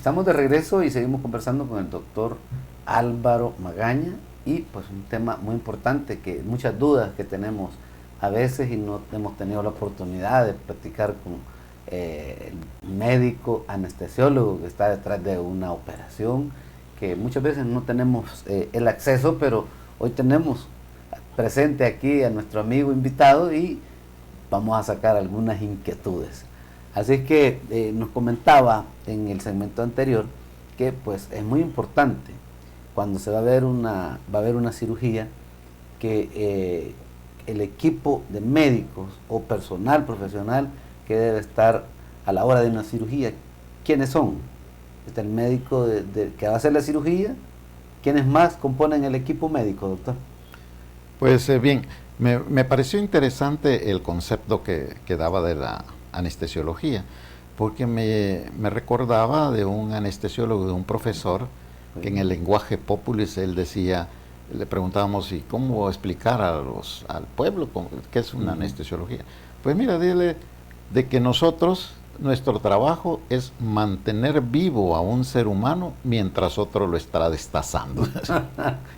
Estamos de regreso y seguimos conversando con el doctor Álvaro Magaña y pues un tema muy importante, que muchas dudas que tenemos a veces y no hemos tenido la oportunidad de platicar con el médico anestesiólogo que está detrás de una operación, que muchas veces no tenemos el acceso, pero hoy tenemos presente aquí a nuestro amigo invitado y vamos a sacar algunas inquietudes. Así que nos comentaba en el segmento anterior que pues es muy importante cuando se va a ver una cirugía que el equipo de médicos o personal profesional que debe estar a la hora de una cirugía, ¿quiénes son? Está el médico que va a hacer la cirugía. ¿Quiénes más componen el equipo médico, doctor? Pues bien, me pareció interesante el concepto que daba de la anestesiología, porque me recordaba de un anestesiólogo, de un profesor, que en el lenguaje populis él decía, le preguntábamos, ¿y cómo explicar al pueblo qué es una anestesiología? Pues mira, dile de que nuestro trabajo es mantener vivo a un ser humano mientras otro lo está destazando.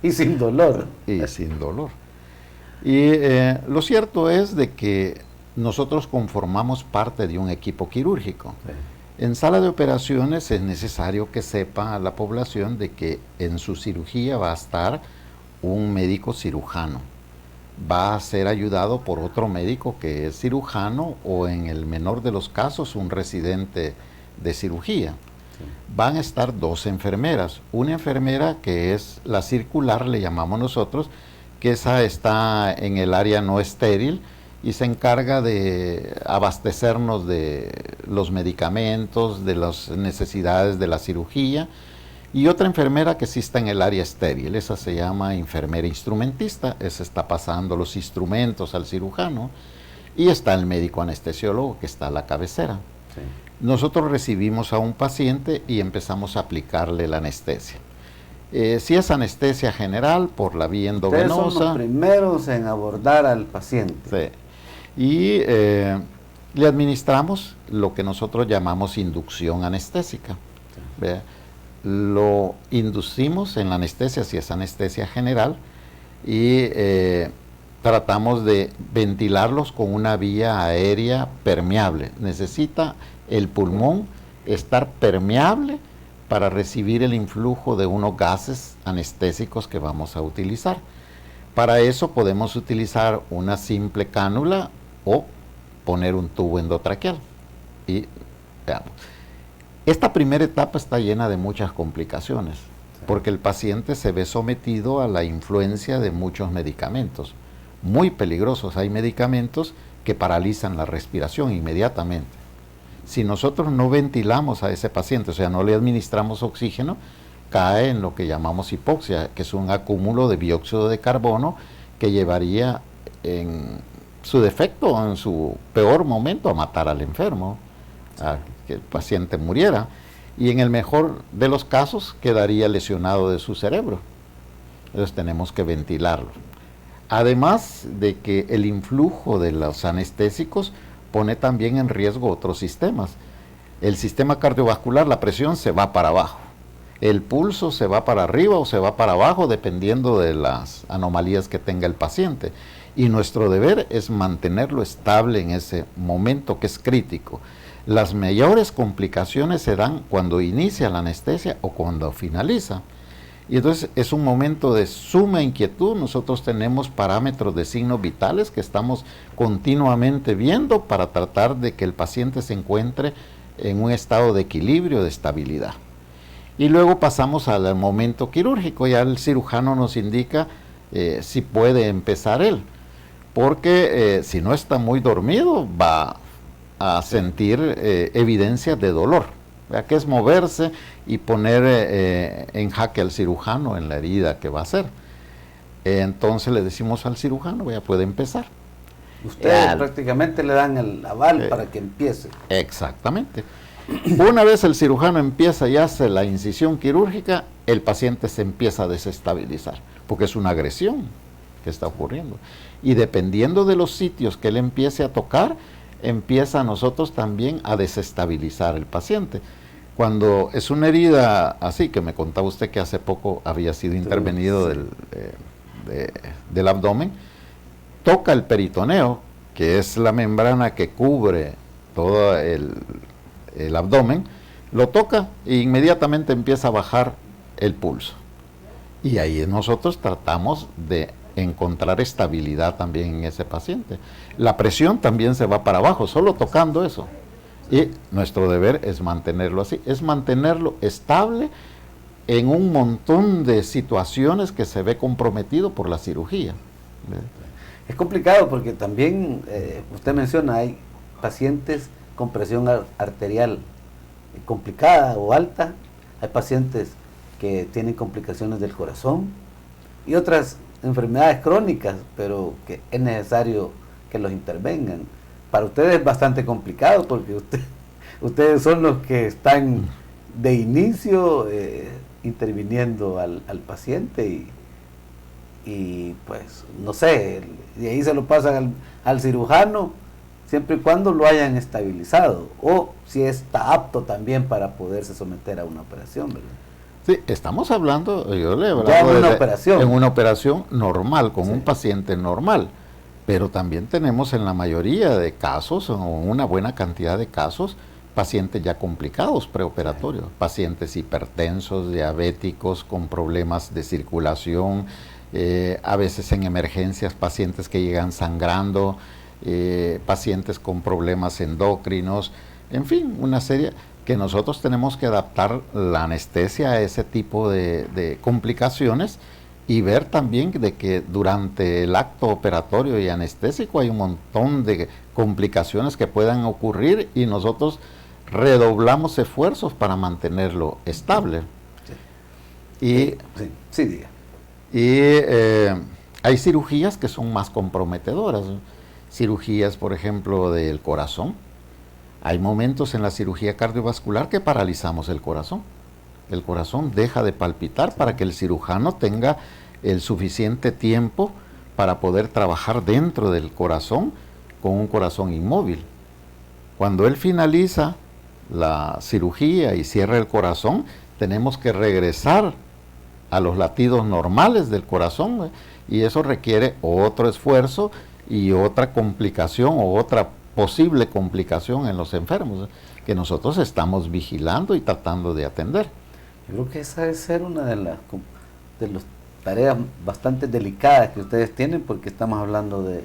Y sin dolor. Y sin dolor. Y lo cierto es de que nosotros conformamos parte de un equipo quirúrgico. Sí. En sala de operaciones es necesario que sepa la población de que en su cirugía va a estar un médico cirujano. Va a ser ayudado por otro médico que es cirujano o, en el menor de los casos, un residente de cirugía. Sí. Van a estar 2 enfermeras. Una enfermera que es la circular, le llamamos nosotros, que esa está en el área no estéril y se encarga de abastecernos de los medicamentos, de las necesidades de la cirugía, y otra enfermera que sí está en el área estéril, esa se llama enfermera instrumentista, esa está pasando los instrumentos al cirujano, y está el médico anestesiólogo que está a la cabecera. Sí. Nosotros recibimos a un paciente y empezamos a aplicarle la anestesia. Si es anestesia general por la vía endovenosa. Ustedes son los primeros en abordar al paciente. Sí. Y le administramos lo que nosotros llamamos inducción anestésica. Sí. Lo inducimos en la anestesia, si es anestesia general, y tratamos de ventilarlos con una vía aérea permeable. Necesita el pulmón estar permeable para recibir el influjo de unos gases anestésicos que vamos a utilizar. Para eso podemos utilizar una simple cánula o poner un tubo endotraqueal. Y veamos. Esta primera etapa está llena de muchas complicaciones, porque el paciente se ve sometido a la influencia de muchos medicamentos, muy peligrosos. Hay medicamentos que paralizan la respiración inmediatamente. Si nosotros no ventilamos a ese paciente, o sea, no le administramos oxígeno, cae en lo que llamamos hipoxia, que es un acúmulo de dióxido de carbono que llevaría en su defecto, en su peor momento, a matar al enfermo, a que el paciente muriera, y en el mejor de los casos quedaría lesionado de su cerebro. Entonces tenemos que ventilarlo. Además de que el influjo de los anestésicos pone también en riesgo otros sistemas. El sistema cardiovascular, la presión se va para abajo. El pulso se va para arriba o se va para abajo dependiendo de las anomalías que tenga el paciente. Y nuestro deber es mantenerlo estable en ese momento que es crítico. Las mayores complicaciones se dan cuando inicia la anestesia o cuando finaliza. Y entonces es un momento de suma inquietud. Nosotros tenemos parámetros de signos vitales que estamos continuamente viendo para tratar de que el paciente se encuentre en un estado de equilibrio, de estabilidad. Y luego pasamos al momento quirúrgico. Ya el cirujano nos indica si puede empezar él, porque si no está muy dormido va a sentir evidencias de dolor, ¿verdad? Que es moverse y poner en jaque al cirujano en la herida que va a hacer. Entonces le decimos al cirujano, ya puede empezar. Ustedes prácticamente le dan el aval para que empiece. Exactamente. Una vez el cirujano empieza y hace la incisión quirúrgica, el paciente se empieza a desestabilizar, porque es una agresión que está ocurriendo. Y dependiendo de los sitios que él empiece a tocar, empieza a nosotros también a desestabilizar el paciente. Cuando es una herida así, que me contaba usted que hace poco había sido intervenido del abdomen, toca el peritoneo, que es la membrana que cubre todo el abdomen, lo toca e inmediatamente empieza a bajar el pulso. Y ahí nosotros tratamos de encontrar estabilidad también en ese paciente. La presión también se va para abajo, solo tocando eso. Y nuestro deber es mantenerlo así, es mantenerlo estable en un montón de situaciones que se ve comprometido por la cirugía. Es complicado porque también, usted menciona, hay pacientes con presión arterial complicada o alta, hay pacientes que tienen complicaciones del corazón y otras enfermedades crónicas, pero que es necesario que los intervengan. Para ustedes es bastante complicado porque ustedes son los que están de inicio interviniendo al paciente y pues no sé, de ahí se lo pasan al cirujano siempre y cuando lo hayan estabilizado o si está apto también para poderse someter a una operación, ¿verdad? Sí, estamos hablando, yo le he hablado ya en una operación. En una operación normal, con un paciente normal. Pero también tenemos en la mayoría de casos, o una buena cantidad de casos, pacientes ya complicados preoperatorios, pacientes hipertensos, diabéticos, con problemas de circulación, a veces en emergencias, pacientes que llegan sangrando, pacientes con problemas endocrinos, en fin, una serie que nosotros tenemos que adaptar la anestesia a ese tipo de complicaciones y ver también de que durante el acto operatorio y anestésico hay un montón de complicaciones que puedan ocurrir y nosotros redoblamos esfuerzos para mantenerlo estable. Sí. Hay cirugías que son más comprometedoras, cirugías por ejemplo del corazón. Hay momentos en la cirugía cardiovascular que paralizamos el corazón. El corazón deja de palpitar para que el cirujano tenga el suficiente tiempo para poder trabajar dentro del corazón con un corazón inmóvil. Cuando él finaliza la cirugía y cierra el corazón, tenemos que regresar a los latidos normales del corazón, y eso requiere otro esfuerzo y otra complicación o otra posible complicación en los enfermos que nosotros estamos vigilando y tratando de atender. Yo creo que esa debe ser una de las tareas bastante delicadas que ustedes tienen, porque estamos hablando de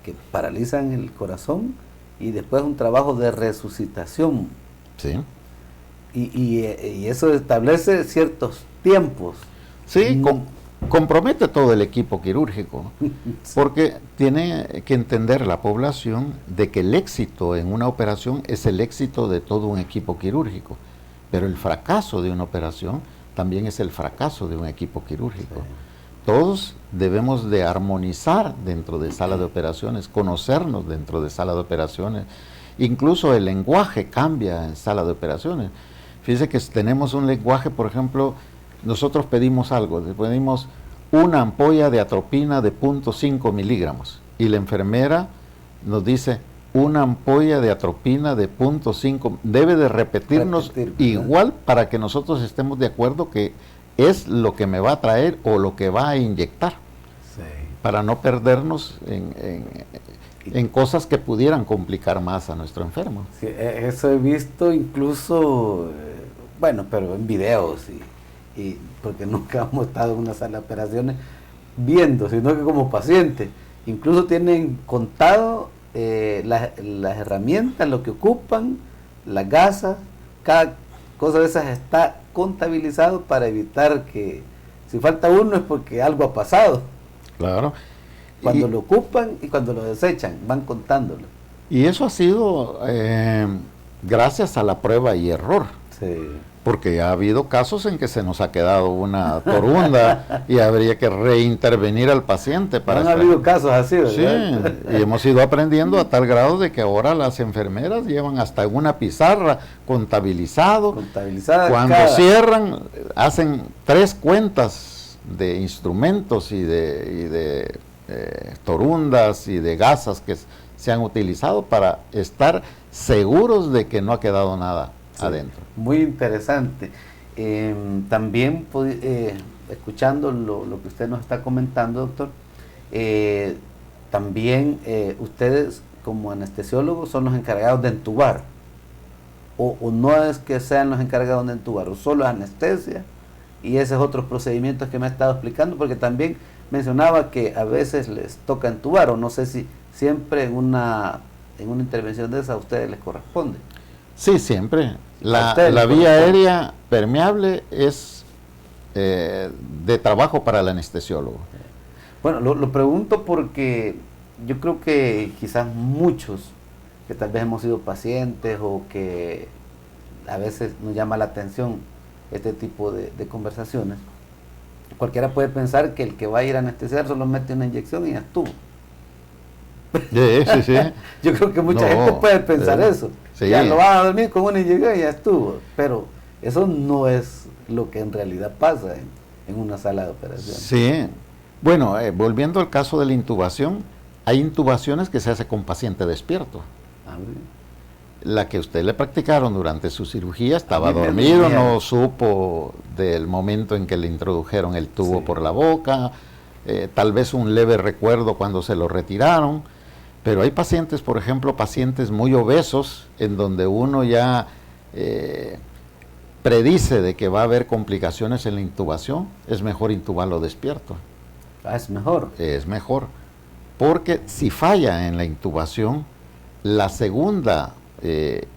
que paralizan el corazón y después un trabajo de resucitación. Sí. Y eso establece ciertos tiempos. Sí, compromete todo el equipo quirúrgico, porque tiene que entender la población de que el éxito en una operación es el éxito de todo un equipo quirúrgico. Pero el fracaso de una operación también es el fracaso de un equipo quirúrgico. Sí. Todos debemos de armonizar dentro de sala de operaciones, conocernos dentro de sala de operaciones. Incluso el lenguaje cambia en sala de operaciones. Fíjese que tenemos un lenguaje, por ejemplo, nosotros pedimos algo, pedimos una ampolla de atropina de 0.5 miligramos y la enfermera nos dice una ampolla de atropina de 0.5, debe de repetirnos igual para que nosotros estemos de acuerdo que es lo que me va a traer o lo que va a inyectar, sí, para no perdernos en cosas que pudieran complicar más a nuestro enfermo. Sí, eso he visto incluso, bueno, pero en videos y porque nunca hemos estado en una sala de operaciones viendo, sino que como paciente, incluso tienen contado las herramientas, lo que ocupan, las gasas, cada cosa de esas está contabilizado para evitar que si falta uno es porque algo ha pasado. Claro. Cuando lo ocupan y cuando lo desechan, van contándolo. Y eso ha sido gracias a la prueba y error. Sí. Porque ha habido casos en que se nos ha quedado una torunda y habría que reintervenir al paciente. Han habido casos así, ¿verdad? Sí, y hemos ido aprendiendo a tal grado de que ahora las enfermeras llevan hasta una pizarra contabilizada. Cuando cierran, hacen 3 cuentas de instrumentos y de torundas y de gasas que se han utilizado para estar seguros de que no ha quedado nada. adentro. Muy interesante. También, escuchando lo que usted nos está comentando, doctor, también ustedes como anestesiólogos son los encargados de entubar, o no es que sean los encargados de entubar, o solo anestesia y esos otros procedimientos que me ha estado explicando, porque también mencionaba que a veces les toca entubar, o no sé si siempre en una intervención de esa a ustedes les corresponde. Sí, siempre. La vía aérea permeable es de trabajo para el anestesiólogo. Bueno, lo pregunto porque yo creo que quizás muchos que tal vez hemos sido pacientes o que a veces nos llama la atención este tipo de conversaciones, cualquiera puede pensar que el que va a ir a anestesiar solo mete una inyección y ya estuvo. Sí, sí. Yo creo que mucha gente puede pensar eso. Sí. Ya lo van a dormir con una inyección y ya estuvo. Pero eso no es lo que en realidad pasa en una sala de operación. Sí. Bueno, volviendo al caso de la intubación, hay intubaciones que se hace con paciente despierto. La que usted le practicaron durante su cirugía estaba dormido, no supo del momento en que le introdujeron el tubo por la boca, tal vez un leve recuerdo cuando se lo retiraron, pero hay pacientes, por ejemplo, pacientes muy obesos, en donde uno ya predice de que va a haber complicaciones en la intubación, es mejor intubarlo despierto. Es mejor. Es mejor, porque si falla en la intubación, la segunda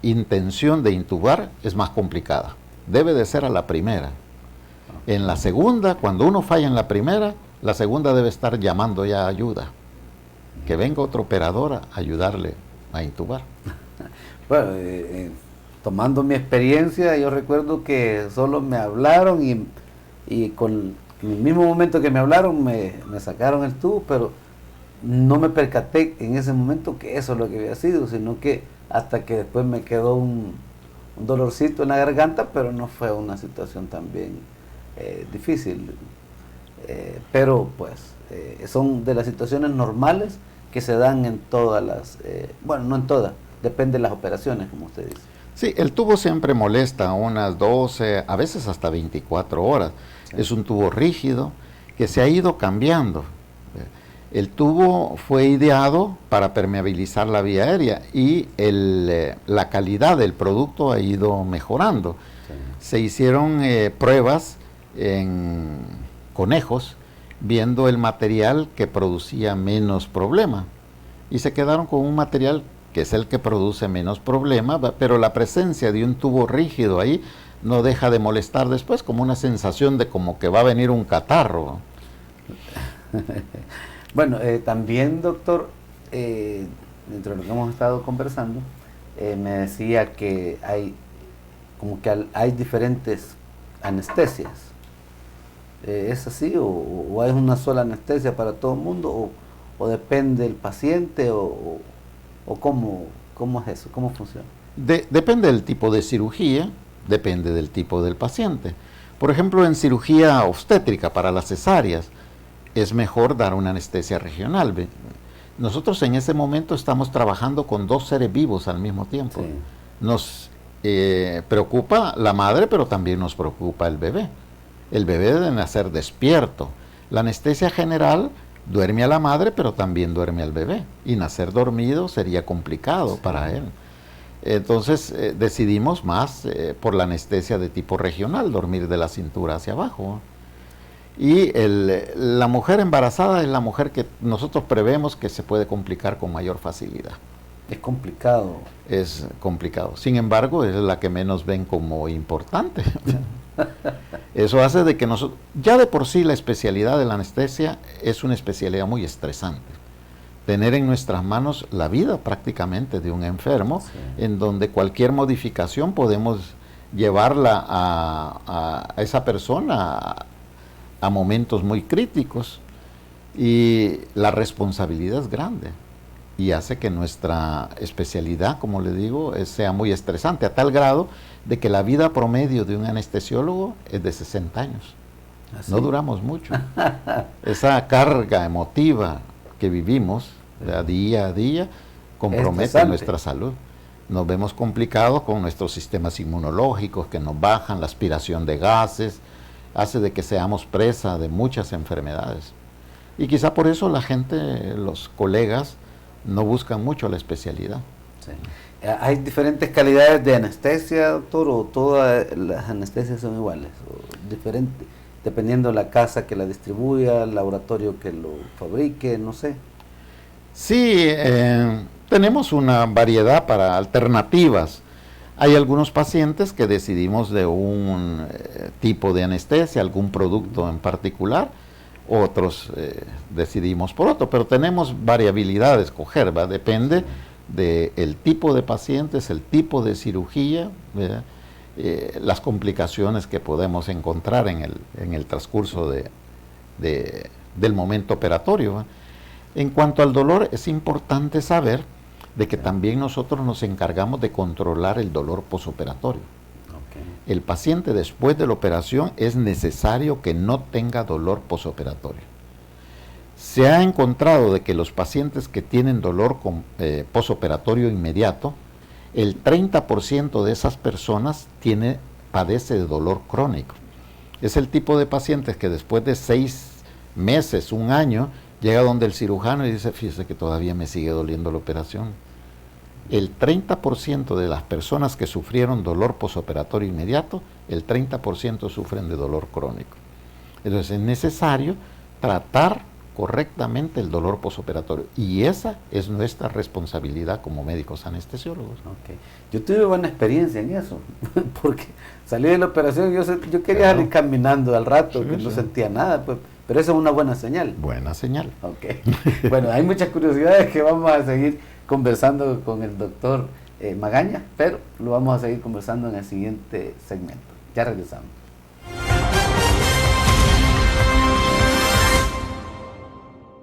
intención de intubar es más complicada. Debe de ser a la primera. En la segunda, cuando uno falla en la primera, la segunda debe estar llamando ya ayuda. Que venga otro operador a ayudarle a intubar. Bueno, tomando mi experiencia, yo recuerdo que solo me hablaron y con en el mismo momento que me hablaron me sacaron el tubo, pero no me percaté en ese momento que eso es lo que había sido, sino que hasta que después me quedó un dolorcito en la garganta, pero no fue una situación también difícil. Pero pues son de las situaciones normales que se dan en todas las, bueno, no en todas, depende de las operaciones, como usted dice. Sí, el tubo siempre molesta unas 12, a veces hasta 24 horas. Sí. Es un tubo rígido que se ha ido cambiando. El tubo fue ideado para permeabilizar la vía aérea y la calidad del producto ha ido mejorando. Sí. Se hicieron pruebas en conejos viendo el material que producía menos problema y se quedaron con un material que es el que produce menos problema, pero la presencia de un tubo rígido ahí no deja de molestar después, como una sensación de como que va a venir un catarro. Bueno, también, doctor, dentro de lo que hemos estado conversando, me decía que hay hay diferentes anestesias. ¿Es así? ¿O hay una sola anestesia para todo el mundo? ¿O depende del paciente? ¿O cómo es eso? ¿Cómo funciona? Depende del tipo de cirugía, depende del tipo del paciente. Por ejemplo, en cirugía obstétrica para las cesáreas, es mejor dar una anestesia regional. Nosotros en ese momento estamos trabajando con 2 seres vivos al mismo tiempo. Sí. Nos preocupa la madre, pero también nos preocupa el bebé. El bebé debe nacer despierto. La anestesia general duerme a la madre, pero también duerme al bebé. Y nacer dormido sería complicado para él. Entonces decidimos más por la anestesia de tipo regional, dormir de la cintura hacia abajo. Y la mujer embarazada es la mujer que nosotros prevemos que se puede complicar con mayor facilidad. Es complicado. Es complicado. Sin embargo, es la que menos ven como importante. Eso hace de que nosotros, ya de por sí la especialidad de la anestesia es una especialidad muy estresante. Tener en nuestras manos la vida prácticamente de un enfermo, sí, en donde cualquier modificación podemos llevarla a esa persona a momentos muy críticos, y la responsabilidad es grande y hace que nuestra especialidad, como le digo, sea muy estresante, a tal grado de que la vida promedio de un anestesiólogo es de 60 años. ¿Así? No duramos mucho. Esa carga emotiva que vivimos día a día compromete nuestra salud. nos vemos complicados con nuestros sistemas inmunológicos que nos bajan, la aspiración de gases, hace de que seamos presa de muchas enfermedades. Y quizá por eso la gente, los colegas, no buscan mucho la especialidad. Sí. ¿Hay diferentes calidades de anestesia, doctor, o todas las anestesias son iguales? ¿O diferentes, dependiendo de la casa que la distribuya, el laboratorio que lo fabrique, no sé? Sí, tenemos una variedad para alternativas. Hay algunos pacientes que decidimos de un tipo de anestesia, algún producto en particular, otros decidimos por otro, pero tenemos variabilidad de escoger, ¿va? Depende del tipo de pacientes, el tipo de cirugía, las complicaciones que podemos encontrar en el transcurso del momento operatorio, ¿va? En cuanto al dolor, es importante saber de que también nosotros nos encargamos de controlar el dolor posoperatorio. Okay. El paciente después de la operación es necesario que no tenga dolor posoperatorio. Se ha encontrado de que los pacientes que tienen dolor posoperatorio inmediato, el 30% de esas personas padece de dolor crónico. Es el tipo de pacientes que después de 6 meses, un año, llega donde el cirujano y dice, fíjese que todavía me sigue doliendo la operación. El 30% de las personas que sufrieron dolor posoperatorio inmediato, el 30% sufren de dolor crónico. Entonces es necesario tratar correctamente el dolor posoperatorio y esa es nuestra responsabilidad como médicos anestesiólogos. Okay. Yo tuve buena experiencia en eso, porque salí de la operación, yo quería salir caminando al rato, que no sentía nada, pues, pero eso es una buena señal. Buena señal. Okay. Bueno, hay muchas curiosidades que vamos a seguir conversando con el doctor Magaña, pero lo vamos a seguir conversando en el siguiente segmento. Ya regresamos.